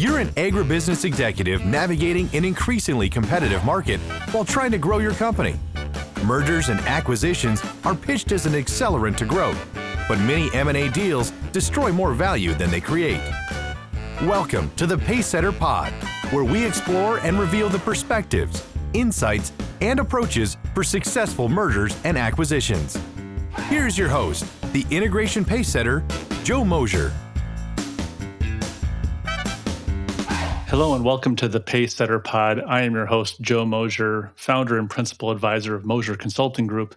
You're an agribusiness executive navigating an increasingly competitive market while trying to grow your company. Mergers and acquisitions are pitched as an accelerant to growth, but many M&A deals destroy more value than they create. Welcome to the Pacesetter Pod, where we explore and reveal the perspectives, insights, and approaches for successful mergers and acquisitions. Here's your host, the Integration Pacesetter, Joe Mosier. Hello and welcome to the Pacesetter Pod. I am your host, Joe Mosier, founder and principal advisor of Mosier Consulting Group,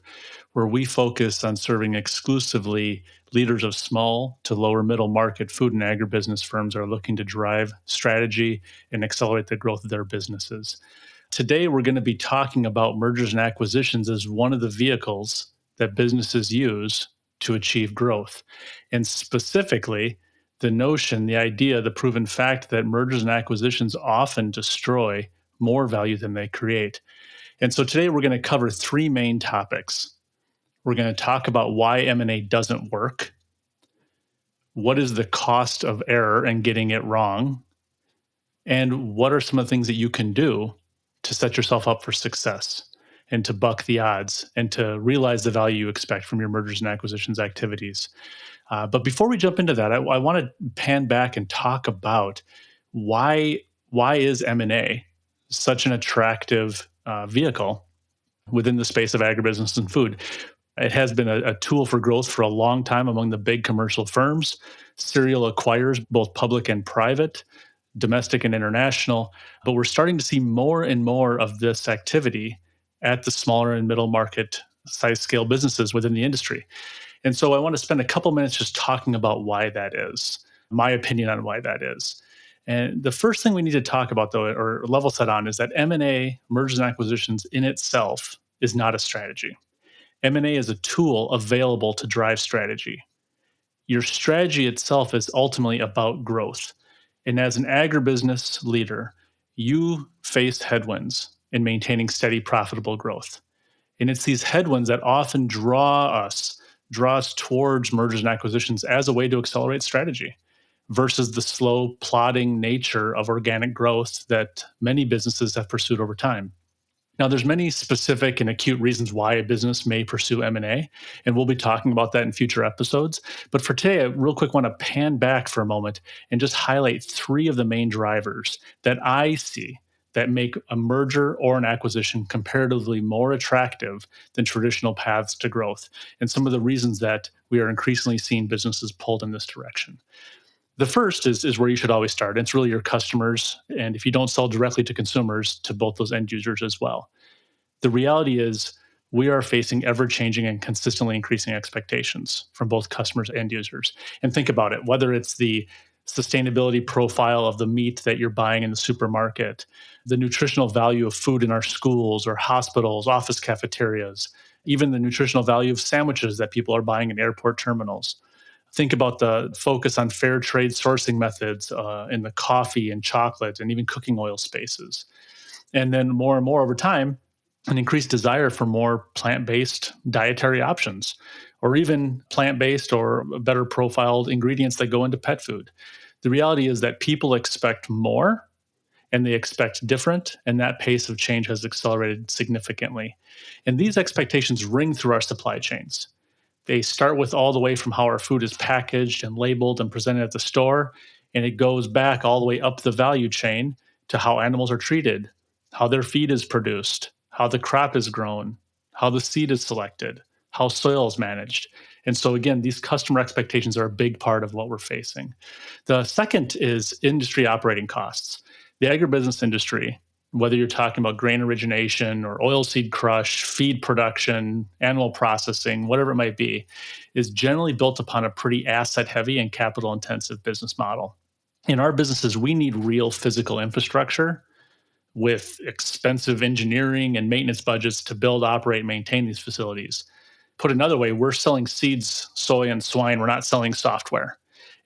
where we focus on serving exclusively leaders of small to lower middle market food and agribusiness firms that are looking to drive strategy and accelerate the growth of their businesses. Today, we're going to be talking about mergers and acquisitions as one of the vehicles that businesses use to achieve growth. And specifically, the notion, the idea, the proven fact that mergers and acquisitions often destroy more value than they create. And so today we're going to cover three main topics. We're going to talk about why M&A doesn't work, what is the cost of error and getting it wrong, and what are some of the things that you can do to set yourself up for success and to buck the odds and to realize the value you expect from your mergers and acquisitions activities. But before we jump into that, I want to pan back and talk about why is M&A such an attractive vehicle within the space of agribusiness and food. It has been a tool for growth for a long time among the big commercial firms, serial acquirers, both public and private, domestic and international. But we're starting to see more and more of this activity at the smaller and middle market size scale businesses within the industry. And so I want to spend a couple minutes just talking about why that is, my opinion on why that is. And the first thing we need to talk about, though, or level set on, is that M&A, mergers and acquisitions in itself, is not a strategy. M&A is a tool available to drive strategy. Your strategy itself is ultimately about growth. And as an agribusiness leader, you face headwinds in maintaining steady, profitable growth. And it's these headwinds that often draw us towards mergers and acquisitions as a way to accelerate strategy versus the slow, plodding nature of organic growth that many businesses have pursued over time. Now, there's many specific and acute reasons why a business may pursue M&A, and we'll be talking about that in future episodes. But for today, I real quick want to pan back for a moment and just highlight three of the main drivers that I see that make a merger or an acquisition comparatively more attractive than traditional paths to growth, and some of the reasons that we are increasingly seeing businesses pulled in this direction. The first is where you should always start. It's really your customers, and if you don't sell directly to consumers, to both those end users as well. The reality is we are facing ever-changing and consistently increasing expectations from both customers and users. And think about it, whether it's the sustainability profile of the meat that you're buying in the supermarket, the nutritional value of food in our schools or hospitals, office cafeterias, even the nutritional value of sandwiches that people are buying in airport terminals. Think about the focus on fair trade sourcing methods in the coffee and chocolate and even cooking oil spaces. And then more and more over time, an increased desire for more plant-based dietary options, or even plant-based or better profiled ingredients that go into pet food. The reality is that people expect more and they expect different, and that pace of change has accelerated significantly. And these expectations ring through our supply chains. They start with all the way from how our food is packaged and labeled and presented at the store, and it goes back all the way up the value chain to how animals are treated, how their feed is produced, how the crop is grown, how the seed is selected, how soil is managed. And so again, these customer expectations are a big part of what we're facing. The second is industry operating costs. The agribusiness industry, whether you're talking about grain origination or oilseed crush, feed production, animal processing, whatever it might be, is generally built upon a pretty asset-heavy and capital-intensive business model. In our businesses, we need real physical infrastructure with expensive engineering and maintenance budgets to build, operate, maintain these facilities. Put another way, we're selling seeds, soy, and swine. We're not selling software.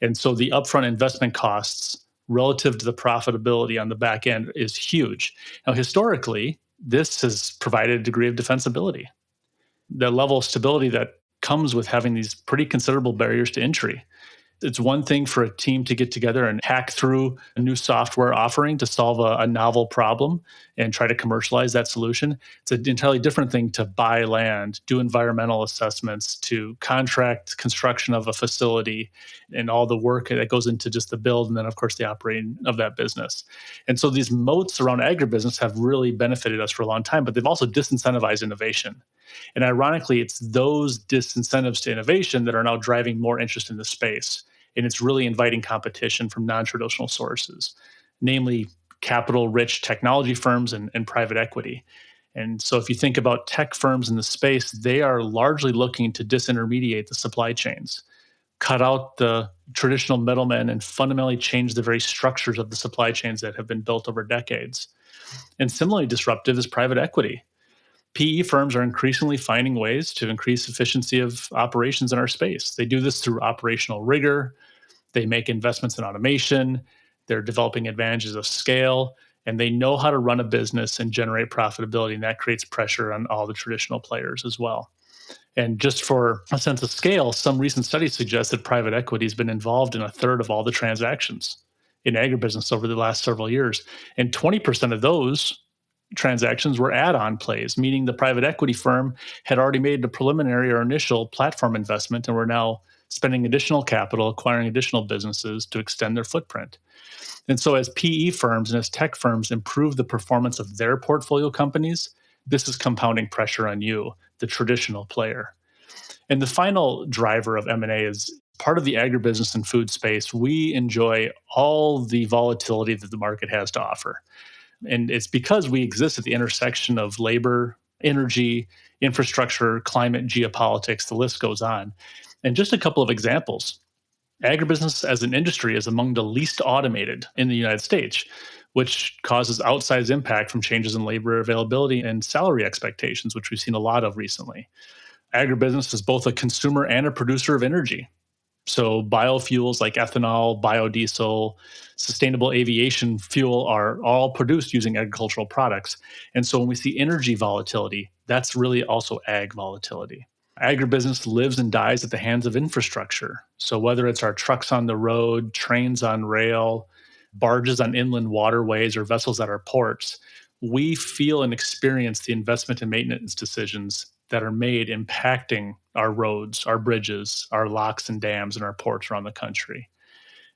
And so the upfront investment costs relative to the profitability on the back end is huge. Now, historically, this has provided a degree of defensibility. The level of stability that comes with having these pretty considerable barriers to entry. It's one thing for a team to get together and hack through a new software offering to solve a novel problem and try to commercialize that solution. It's an entirely different thing to buy land, do environmental assessments, to contract construction of a facility and all the work that goes into just the build and then, of course, the operating of that business. And so these moats around agribusiness have really benefited us for a long time, but they've also disincentivized innovation. And ironically, it's those disincentives to innovation that are now driving more interest in the space. And it's really inviting competition from non traditional sources, namely capital rich technology firms and private equity. And so, if you think about tech firms in the space, they are largely looking to disintermediate the supply chains, cut out the traditional middlemen, and fundamentally change the very structures of the supply chains that have been built over decades. And similarly disruptive is private equity. PE firms are increasingly finding ways to increase efficiency of operations in our space. They do this through operational rigor, they make investments in automation, they're developing advantages of scale, and they know how to run a business and generate profitability. And that creates pressure on all the traditional players as well. And just for a sense of scale, some recent studies suggest that private equity has been involved in a third of all the transactions in agribusiness over the last several years. And 20% of those transactions were add-on plays, meaning the private equity firm had already made the preliminary or initial platform investment and were now spending additional capital, acquiring additional businesses to extend their footprint. And so as PE firms and as tech firms improve the performance of their portfolio companies, this is compounding pressure on you, the traditional player. And the final driver of M&A is part of the agribusiness and food space. We enjoy all the volatility that the market has to offer. And it's because we exist at the intersection of labor, energy, infrastructure, climate, geopolitics, the list goes on. And just a couple of examples. Agribusiness as an industry is among the least automated in the United States, which causes outsized impact from changes in labor availability and salary expectations, which we've seen a lot of recently. Agribusiness is both a consumer and a producer of energy. So biofuels like ethanol, biodiesel, sustainable aviation fuel are all produced using agricultural products. And so when we see energy volatility, that's really also ag volatility. Agribusiness lives and dies at the hands of infrastructure. So whether it's our trucks on the road, trains on rail, barges on inland waterways, or vessels at our ports, we feel and experience the investment and maintenance decisions that are made impacting our roads, our bridges, our locks and dams, and our ports around the country.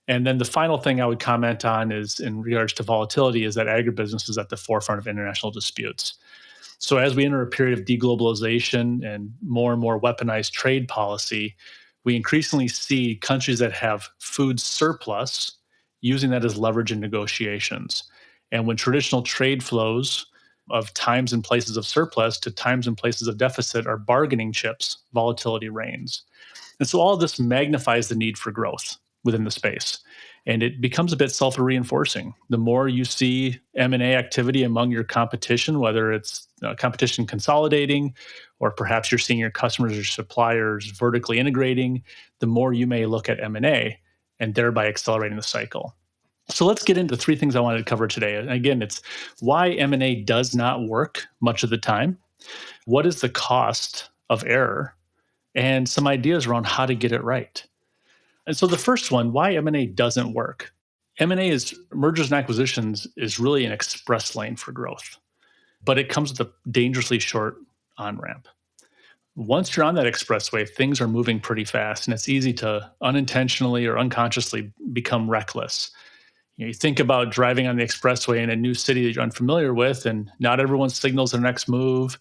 And then the final thing I would comment on is in regards to volatility is that agribusiness is at the forefront of international disputes. So as we enter a period of deglobalization and more weaponized trade policy, we increasingly see countries that have food surplus using that as leverage in negotiations. And when traditional trade flows of times and places of surplus to times and places of deficit are bargaining chips, volatility reigns. And so all of this magnifies the need for growth within the space. And it becomes a bit self-reinforcing. The more you see M&A activity among your competition, whether it's competition consolidating, or perhaps you're seeing your customers or suppliers vertically integrating, the more you may look at M&A and thereby accelerating the cycle. So let's get into three things I wanted to cover today. And again, it's why M&A does not work much of the time, what is the cost of error, and some ideas around how to get it right. And so the first one, why M&A doesn't work. M&A is mergers and acquisitions is really an express lane for growth, but it comes with a dangerously short on-ramp. Once you're on that expressway, things are moving pretty fast, and it's easy to unintentionally or unconsciously become reckless. You think about driving on the expressway in a new city that you're unfamiliar with, and not everyone signals their next move.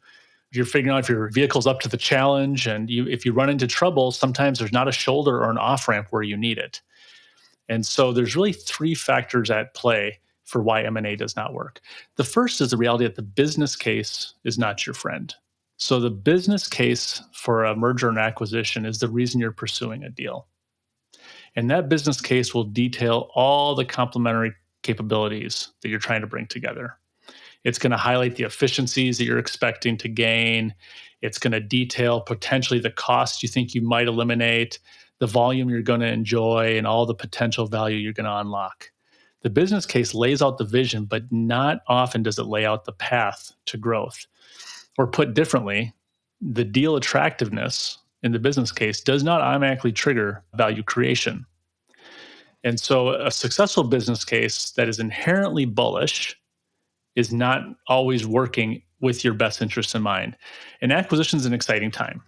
You're figuring out if your vehicle's up to the challenge, and if you run into trouble, sometimes there's not a shoulder or an off-ramp where you need it. And so there's really three factors at play for why M&A does not work. The first is the reality that the business case is not your friend. So the business case for a merger and acquisition is the reason you're pursuing a deal. And that business case will detail all the complementary capabilities that you're trying to bring together. It's going to highlight the efficiencies that you're expecting to gain. It's going to detail potentially the costs you think you might eliminate, the volume you're going to enjoy, and all the potential value you're going to unlock. The business case lays out the vision, but not often does it lay out the path to growth. Or put differently, the deal attractiveness in the business case does not automatically trigger value creation. And so a successful business case that is inherently bullish is not always working with your best interests in mind. And acquisition is an exciting time.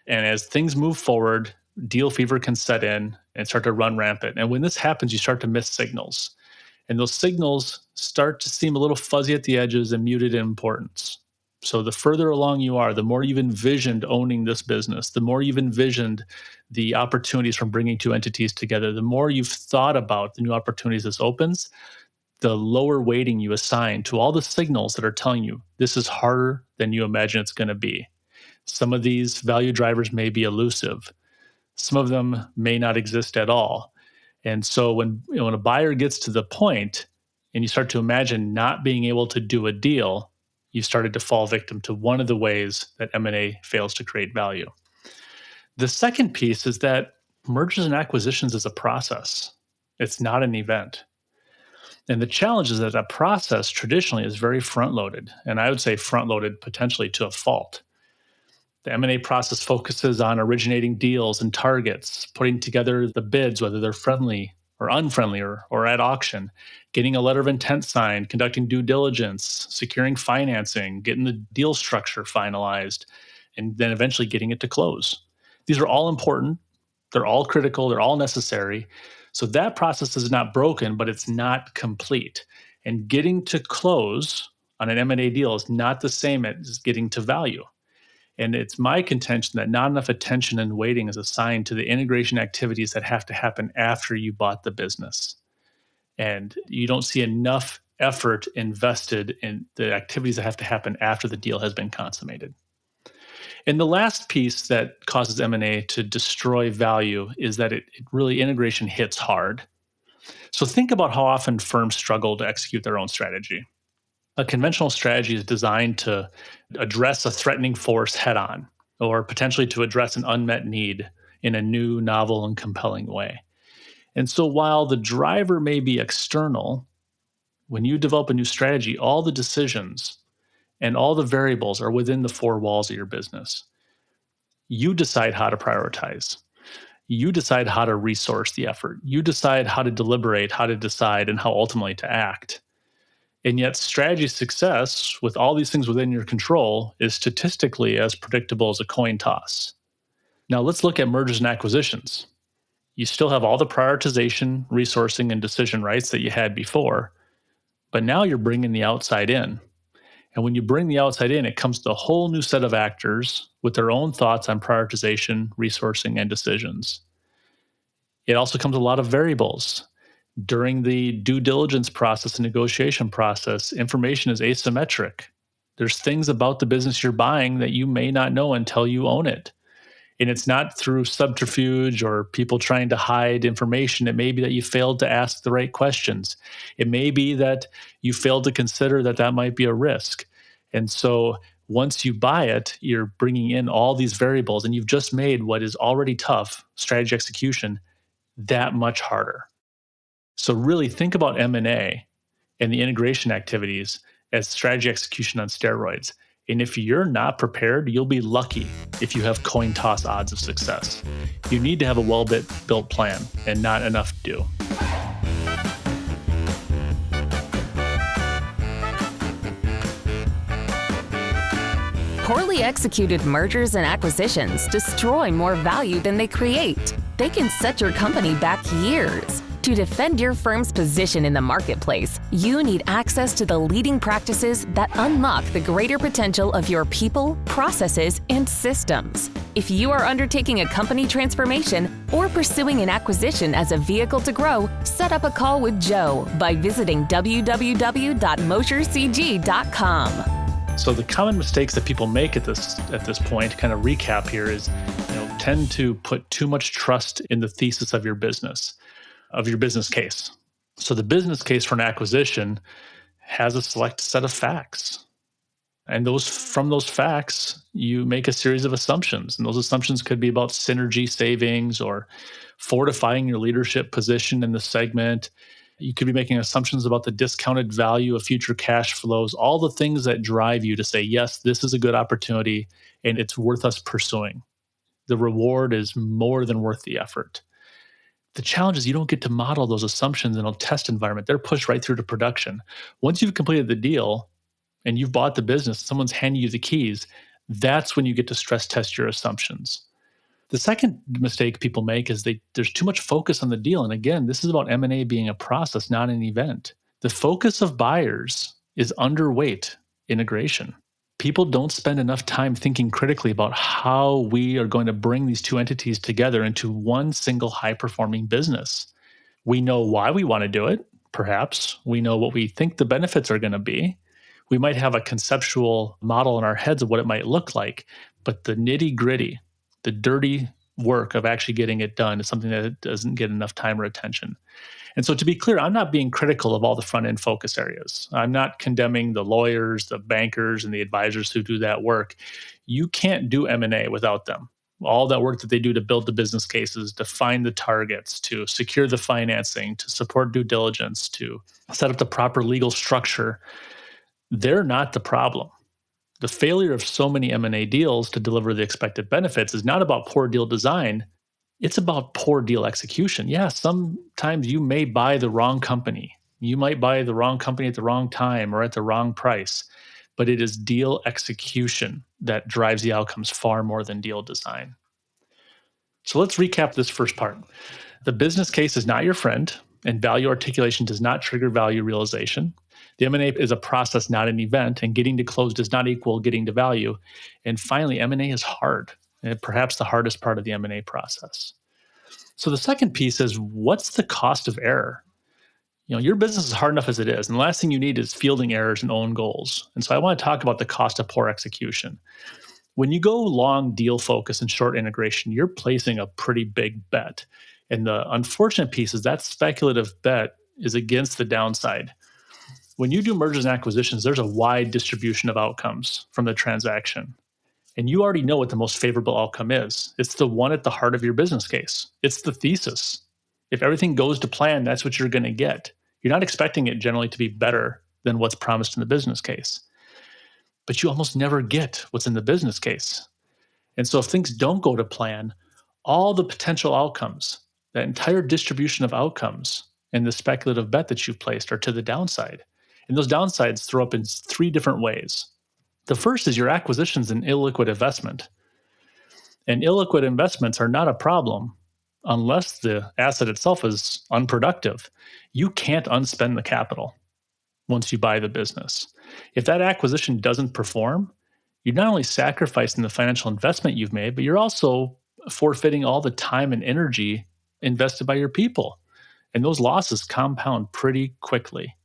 And as things move forward, deal fever can set in and start to run rampant. And when this happens, you start to miss signals. And those signals start to seem a little fuzzy at the edges and muted in importance. So the further along you are, the more you've envisioned owning this business, the more you've envisioned the opportunities from bringing two entities together, the more you've thought about the new opportunities this opens, the lower weighting you assign to all the signals that are telling you this is harder than you imagine it's going to be. Some of these value drivers may be elusive. Some of them may not exist at all. And so when a buyer gets to the point and you start to imagine not being able to do a deal, you've started to fall victim to one of the ways that M&A fails to create value. The second piece is that mergers and acquisitions is a process. It's not an event. And the challenge is that that process traditionally is very front-loaded, and I would say front-loaded potentially to a fault. The M&A process focuses on originating deals and targets, putting together the bids, whether they're friendly or unfriendly or at auction, getting a letter of intent signed, conducting due diligence, securing financing, getting the deal structure finalized, and then eventually getting it to close. These are all important. They're all critical. They're all necessary. So that process is not broken, but it's not complete. And getting to close on an M&A deal is not the same as getting to value. And it's my contention that not enough attention and weighting is assigned to the integration activities that have to happen after you bought the business. And you don't see enough effort invested in the activities that have to happen after the deal has been consummated. And the last piece that causes M&A to destroy value is that it really integration hits hard. So think about how often firms struggle to execute their own strategy. A conventional strategy is designed to address a threatening force head on, or potentially to address an unmet need in a new, novel, and compelling way. And so while the driver may be external, when you develop a new strategy, all the decisions and all the variables are within the four walls of your business. You decide how to prioritize. You decide how to resource the effort. You decide how to deliberate, how to decide, and how ultimately to act. And yet, strategy success, with all these things within your control, is statistically as predictable as a coin toss. Now, let's look at mergers and acquisitions. You still have all the prioritization, resourcing, and decision rights that you had before, but now you're bringing the outside in. And when you bring the outside in, it comes to a whole new set of actors with their own thoughts on prioritization, resourcing, and decisions. It also comes with a lot of variables. During the due diligence process and negotiation process, information is asymmetric. There's things about the business you're buying that you may not know until you own it. And it's not through subterfuge or people trying to hide information. It may be that you failed to ask the right questions. It may be that you failed to consider that that might be a risk. And so once you buy it, you're bringing in all these variables, and you've just made what is already tough, strategy execution, that much harder. So really think about M&A and the integration activities as strategy execution on steroids. And if you're not prepared, you'll be lucky if you have coin toss odds of success. You need to have a well-built plan and not enough do. Poorly executed mergers and acquisitions destroy more value than they create. They can set your company back years. To defend your firm's position in the marketplace, you need access to the leading practices that unlock the greater potential of your people, processes, and systems. If you are undertaking a company transformation or pursuing an acquisition as a vehicle to grow, set up a call with Joe by visiting www.moshercg.com. So the common mistakes that people make at this point, kind of recap here, is tend to put too much trust in the thesis of your business case. So the business case for an acquisition has a select set of facts. And from those facts, you make a series of assumptions. And those assumptions could be about synergy savings or fortifying your leadership position in the segment. You could be making assumptions about the discounted value of future cash flows, all the things that drive you to say, yes, this is a good opportunity and it's worth us pursuing. The reward is more than worth the effort. The challenge is you don't get to model those assumptions in a test environment. They're pushed right through to production. Once you've completed the deal and you've bought the business, someone's handing you the keys, that's when you get to stress test your assumptions. The second mistake people make is there's too much focus on the deal. And again, this is about M&A being a process, not an event. The focus of buyers is underweight integration. People don't spend enough time thinking critically about how we are going to bring these two entities together into one single high performing business. We know why we want to do it, perhaps. We know what we think the benefits are going to be. We might have a conceptual model in our heads of what it might look like, but the nitty gritty, the dirty work of actually getting it done is something that doesn't get enough time or attention. And so, to be clear, I'm not being critical of all the front end focus areas. I'm not condemning the lawyers, the bankers, and the advisors who do that work. You can't do M&A without them. All that work that they do to build the business cases, to find the targets, to secure the financing, to support due diligence, to set up the proper legal structure, they're not the problem. The failure of so many M&A deals to deliver the expected benefits is not about poor deal design. It's about poor deal execution. Yeah, sometimes you may buy the wrong company. You might buy the wrong company at the wrong time or at the wrong price, but it is deal execution that drives the outcomes far more than deal design. So let's recap this first part. The business case is not your friend, and value articulation does not trigger value realization. The M&A is a process, not an event, and getting to close does not equal getting to value. And finally, M&A is hard, and perhaps the hardest part of the M&A process. So the second piece is, what's the cost of error? Your business is hard enough as it is, and the last thing you need is fielding errors and own goals. And so I want to talk about the cost of poor execution. When you go long deal focus and short integration, you're placing a pretty big bet. And the unfortunate piece is that speculative bet is against the downside. When you do mergers and acquisitions, there's a wide distribution of outcomes from the transaction. And you already know what the most favorable outcome is. It's the one at the heart of your business case. It's the thesis. If everything goes to plan, that's what you're going to get. You're not expecting it generally to be better than what's promised in the business case. But you almost never get what's in the business case. And so if things don't go to plan, all the potential outcomes, that entire distribution of outcomes and the speculative bet that you've placed are to the downside. And those downsides throw up in three different ways. The first is your acquisition's an illiquid investment. And illiquid investments are not a problem unless the asset itself is unproductive. You can't unspend the capital once you buy the business. If that acquisition doesn't perform, you're not only sacrificing the financial investment you've made, but you're also forfeiting all the time and energy invested by your people. And those losses compound pretty quickly.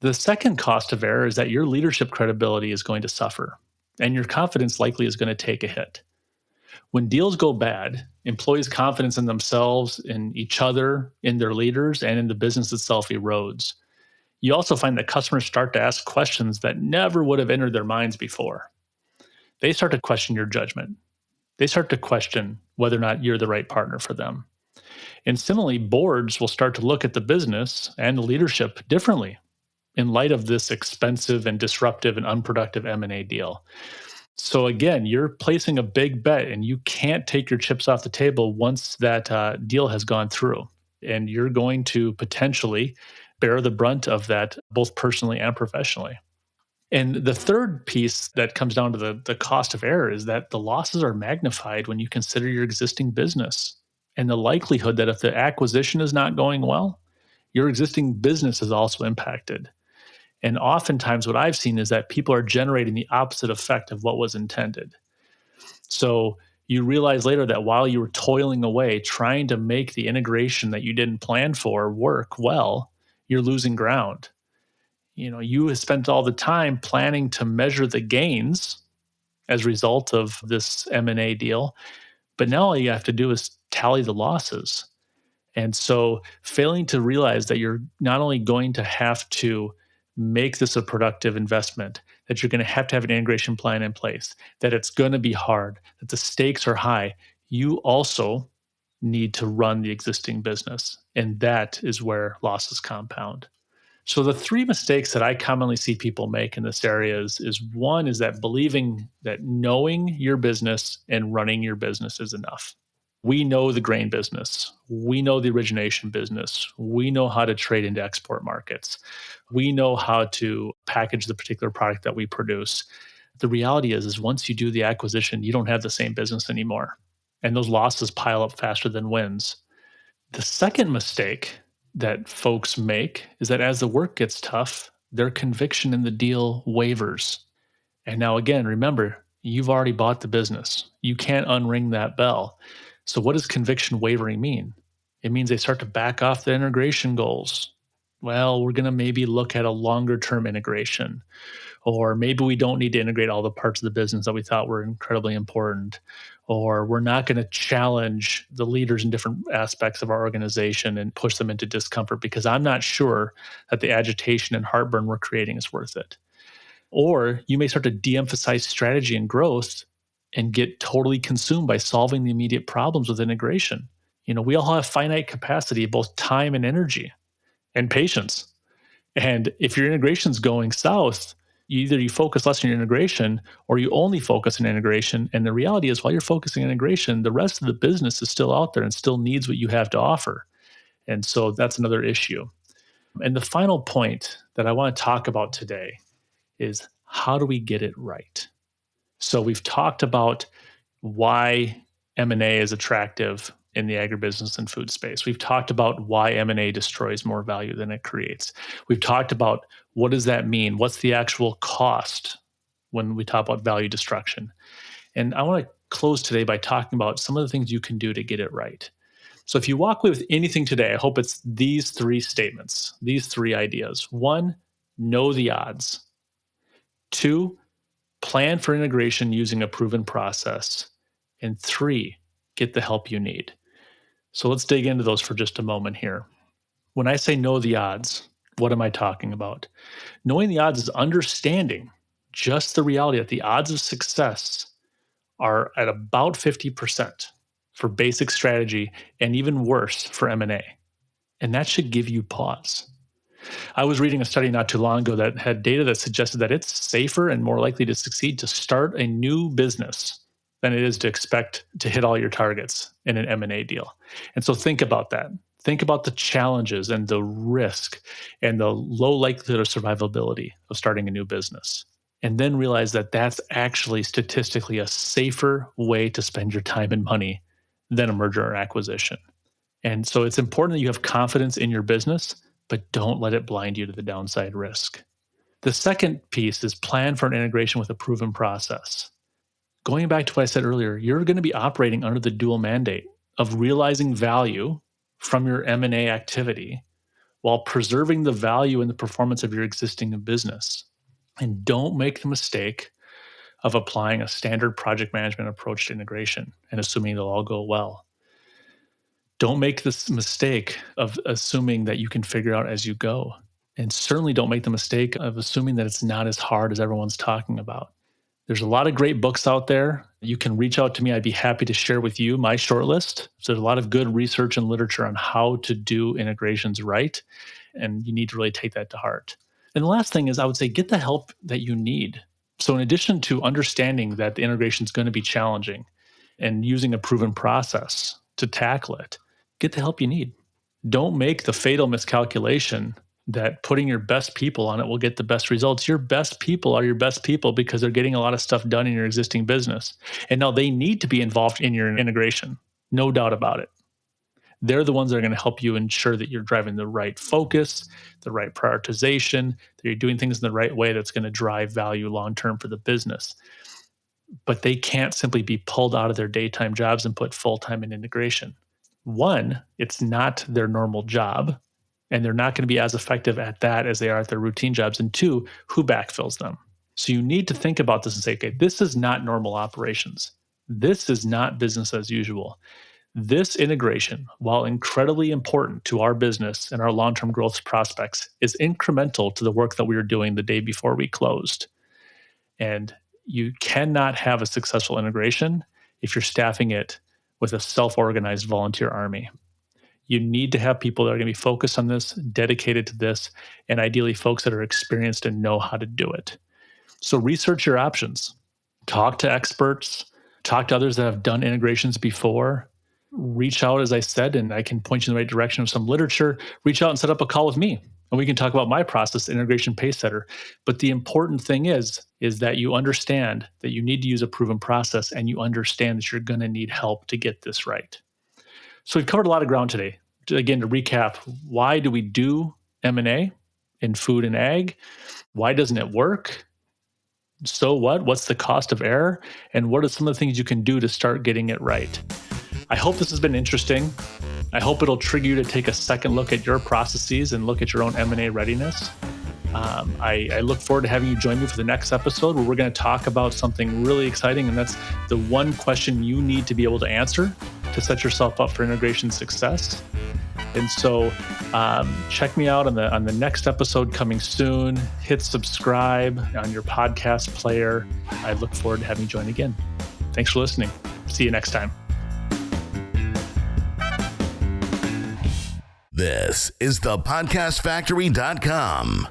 The second cost of error is that your leadership credibility is going to suffer, and your confidence likely is going to take a hit. When deals go bad, employees' confidence in themselves, in each other, in their leaders, and in the business itself erodes. You also find that customers start to ask questions that never would have entered their minds before. They start to question your judgment. They start to question whether or not you're the right partner for them. And similarly, boards will start to look at the business and the leadership differently in light of this expensive and disruptive and unproductive M&A deal. So again, you're placing a big bet and you can't take your chips off the table once that deal has gone through. And you're going to potentially bear the brunt of that both personally and professionally. And the third piece that comes down to the cost of error is that the losses are magnified when you consider your existing business and the likelihood that if the acquisition is not going well, your existing business is also impacted. And oftentimes what I've seen is that people are generating the opposite effect of what was intended. So you realize later that while you were toiling away, trying to make the integration that you didn't plan for work well, you're losing ground. You have spent all the time planning to measure the gains as a result of this M&A deal, but now all you have to do is tally the losses. And so failing to realize that you're not only going to have to make this a productive investment, that you're going to have an integration plan in place, that it's going to be hard, that the stakes are high, you also need to run the existing business. And that is where losses compound. So the three mistakes that I commonly see people make in this area is one is that believing that knowing your business and running your business is enough. We know the grain business. We know the origination business. We know how to trade into export markets. We know how to package the particular product that we produce. The reality is once you do the acquisition, you don't have the same business anymore. And those losses pile up faster than wins. The second mistake that folks make is that as the work gets tough, their conviction in the deal wavers. And now, again, remember, you've already bought the business. You can't unring that bell. So, what does conviction wavering mean? It means they start to back off the integration goals. Well, we're going to maybe look at a longer term integration, or maybe we don't need to integrate all the parts of the business that we thought were incredibly important, or we're not going to challenge the leaders in different aspects of our organization and push them into discomfort because I'm not sure that the agitation and heartburn we're creating is worth it. Or you may start to de-emphasize strategy and growth and get totally consumed by solving the immediate problems with integration. We all have finite capacity, both time and energy and patience. And if your integration's going south, either you focus less on your integration or you only focus on integration. And the reality is, while you're focusing on integration, the rest of the business is still out there and still needs what you have to offer. And so that's another issue. And the final point that I want to talk about today is, how do we get it right? So we've talked about why M&A is attractive in the agribusiness and food space. We've talked about why M&A destroys more value than it creates. We've talked about what does that mean? What's the actual cost when we talk about value destruction? And I want to close today by talking about some of the things you can do to get it right. So if you walk away with anything today, I hope it's these three statements, these three ideas. 1, know the odds. 2, plan for integration using a proven process. And 3, get the help you need. So let's dig into those for just a moment here. When I say know the odds, what am I talking about? Knowing the odds is understanding just the reality that the odds of success are at about 50% for basic strategy and even worse for M&A. And that should give you pause. I was reading a study not too long ago that had data that suggested that it's safer and more likely to succeed to start a new business than it is to expect to hit all your targets in an M&A deal. And so think about that. Think about the challenges and the risk and the low likelihood of survivability of starting a new business. And then realize that that's actually statistically a safer way to spend your time and money than a merger or acquisition. And so it's important that you have confidence in your business, but don't let it blind you to the downside risk. The second piece is plan for an integration with a proven process. Going back to what I said earlier, you're going to be operating under the dual mandate of realizing value from your M&A activity while preserving the value and the performance of your existing business. And don't make the mistake of applying a standard project management approach to integration and assuming it'll all go well. Don't make this mistake of assuming that you can figure out as you go. And certainly don't make the mistake of assuming that it's not as hard as everyone's talking about. There's a lot of great books out there. You can reach out to me. I'd be happy to share with you my shortlist. So there's a lot of good research and literature on how to do integrations right. And you need to really take that to heart. And the last thing is, I would say, get the help that you need. So in addition to understanding that the integration is going to be challenging and using a proven process to tackle it, get the help you need. Don't make the fatal miscalculation that putting your best people on it will get the best results. Your best people are your best people because they're getting a lot of stuff done in your existing business. And now they need to be involved in your integration. No doubt about it. They're the ones that are going to help you ensure that you're driving the right focus, the right prioritization, that you're doing things in the right way that's going to drive value long-term for the business. But they can't simply be pulled out of their daytime jobs and put full-time in integration. 1, it's not their normal job, and they're not going to be as effective at that as they are at their routine jobs. And 2, who backfills them? So you need to think about this and say, okay, this is not normal operations. This is not business as usual. This integration, while incredibly important to our business and our long-term growth prospects, is incremental to the work that we were doing the day before we closed. And you cannot have a successful integration if you're staffing it with a self-organized volunteer army. You need to have people that are going to be focused on this, dedicated to this, and ideally folks that are experienced and know how to do it. So research your options. Talk to experts. Talk to others that have done integrations before. reach out, as I said, and I can point you in the right direction of some literature. Reach out and set up a call with me, and we can talk about my process, integration pace setter. But the important thing is that you understand that you need to use a proven process, and you understand that you're going to need help to get this right. So we've covered a lot of ground today. Again, to recap, why do we do M&A in food and ag? Why doesn't it work? So what? What's the cost of error? And what are some of the things you can do to start getting it right? I hope this has been interesting. I hope it'll trigger you to take a second look at your processes and look at your own M&A readiness. I look forward to having you join me for the next episode where we're going to talk about something really exciting, and that's the one question you need to be able to answer to set yourself up for integration success. And so check me out on the next episode coming soon. Hit subscribe on your podcast player. I look forward to having you join again. Thanks for listening. See you next time. This is thepodcastfactory.com.